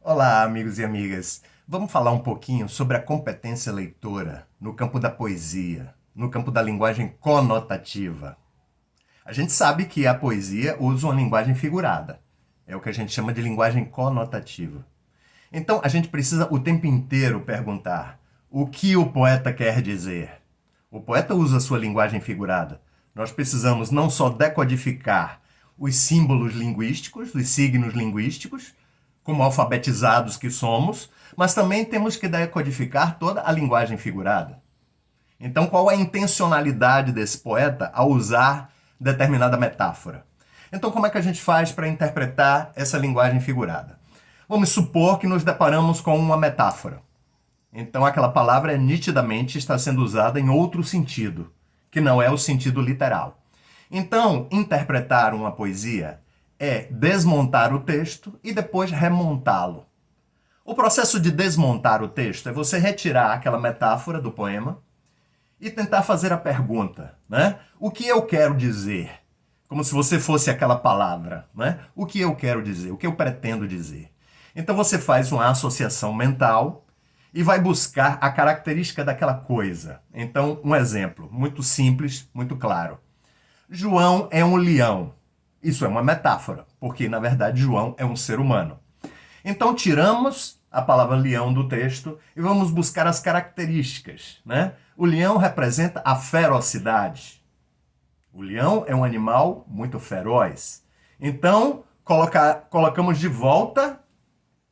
Olá, amigos e amigas. Vamos falar um pouquinho sobre a competência leitora no campo da poesia, no campo da linguagem conotativa. A gente sabe que a poesia usa uma linguagem figurada. É o que a gente chama de linguagem conotativa. Então, a gente precisa o tempo inteiro perguntar o que o poeta quer dizer. O poeta usa a sua linguagem figurada. Nós precisamos não só decodificar os símbolos linguísticos, os signos linguísticos, como alfabetizados que somos, mas também temos que decodificar toda a linguagem figurada. Então, qual é a intencionalidade desse poeta ao usar determinada metáfora? Então, como é que a gente faz para interpretar essa linguagem figurada? Vamos supor que nos deparamos com uma metáfora. Então, aquela palavra nitidamente está sendo usada em outro sentido, que não é o sentido literal. Então, interpretar uma poesia é desmontar o texto e depois remontá-lo. O processo de desmontar o texto é você retirar aquela metáfora do poema e tentar fazer a pergunta, né? O que eu quero dizer? Como se você fosse aquela palavra, né? O que eu quero dizer? O que eu pretendo dizer? Então você faz uma associação mental e vai buscar a característica daquela coisa. Então, um exemplo muito simples, muito claro. João é um leão. Isso é uma metáfora, porque na verdade João é um ser humano. Então tiramos a palavra leão do texto e vamos buscar as características, né? O leão representa a ferocidade. O leão é um animal muito feroz. Então colocamos de volta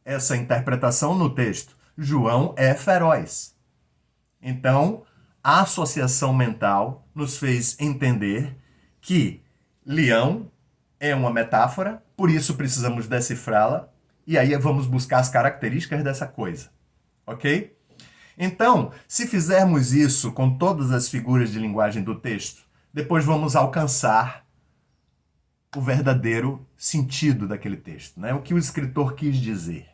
essa interpretação no texto. João é feroz. Então, a associação mental nos fez entender que leão é uma metáfora, por isso precisamos decifrá-la, e aí vamos buscar as características dessa coisa, ok? Então, se fizermos isso com todas as figuras de linguagem do texto, depois vamos alcançar o verdadeiro sentido daquele texto, né? O que o escritor quis dizer.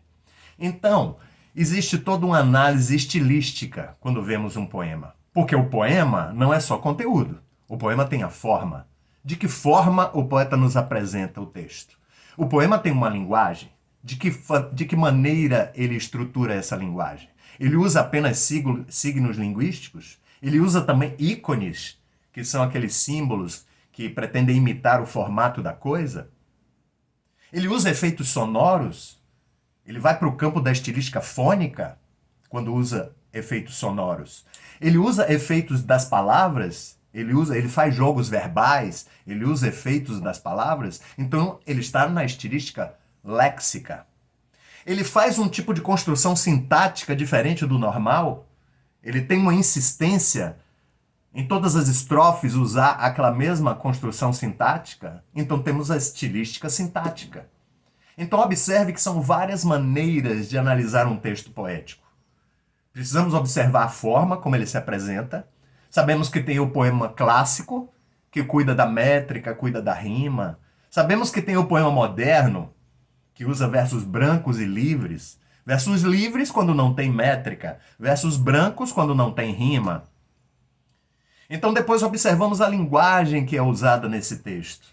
Então, existe toda uma análise estilística quando vemos um poema, porque o poema não é só conteúdo, o poema tem a forma. De que forma o poeta nos apresenta o texto? O poema tem uma linguagem. De que maneira ele estrutura essa linguagem? Ele usa apenas signos linguísticos? Ele usa também ícones, que são aqueles símbolos que pretendem imitar o formato da coisa? Ele usa efeitos sonoros? Ele vai para o campo da estilística fônica quando usa efeitos sonoros? Ele usa efeitos das palavras? Ele faz jogos verbais, ele usa efeitos das palavras, então ele está na estilística léxica. Ele faz um tipo de construção sintática diferente do normal, ele tem uma insistência em todas as estrofes usar aquela mesma construção sintática, então temos a estilística sintática. Então observe que são várias maneiras de analisar um texto poético. Precisamos observar a forma como ele se apresenta. Sabemos que tem o poema clássico, que cuida da métrica, cuida da rima. Sabemos que tem o poema moderno, que usa versos brancos e livres. Versos livres quando não tem métrica, versos brancos quando não tem rima. Então depois observamos a linguagem que é usada nesse texto.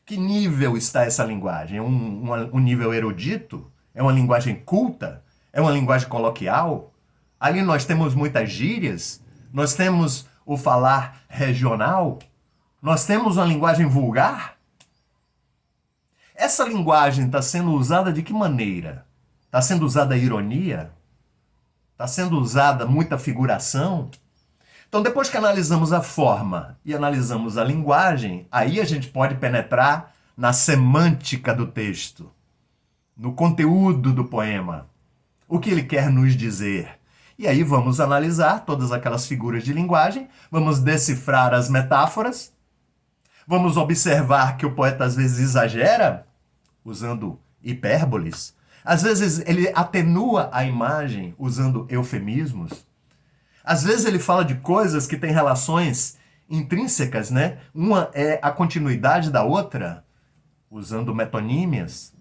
Que nível está essa linguagem? É um nível erudito? É uma linguagem culta? É uma linguagem coloquial? Ali nós temos muitas gírias? Nós temos o falar regional? Nós temos uma linguagem vulgar? Essa linguagem está sendo usada de que maneira? Está sendo usada a ironia? Está sendo usada muita figuração? Então, depois que analisamos a forma e analisamos a linguagem, aí a gente pode penetrar na semântica do texto, no conteúdo do poema, o que ele quer nos dizer. E aí vamos analisar todas aquelas figuras de linguagem, vamos decifrar as metáforas, vamos observar que o poeta às vezes exagera, usando hipérboles, às vezes ele atenua a imagem usando eufemismos, às vezes ele fala de coisas que têm relações intrínsecas, né? Uma é a continuidade da outra, usando metonímias.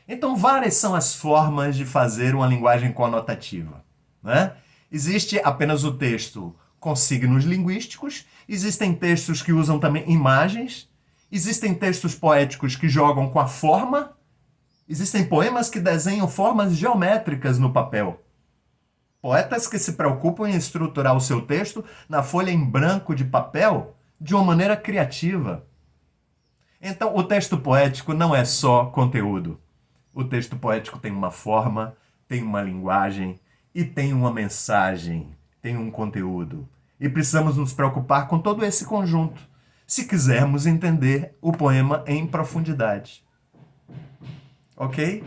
Então, várias são as formas de fazer uma linguagem conotativa, né? Existe apenas o texto com signos linguísticos, existem textos que usam também imagens, existem textos poéticos que jogam com a forma Existem poemas que desenham formas geométricas no papel. Poetas que se preocupam em estruturar o seu texto na folha em branco de papel de uma maneira criativa. Então, o texto poético não é só conteúdo. O texto poético tem uma forma, tem uma linguagem e tem uma mensagem, tem um conteúdo. E precisamos nos preocupar com todo esse conjunto, se quisermos entender o poema em profundidade. Ok?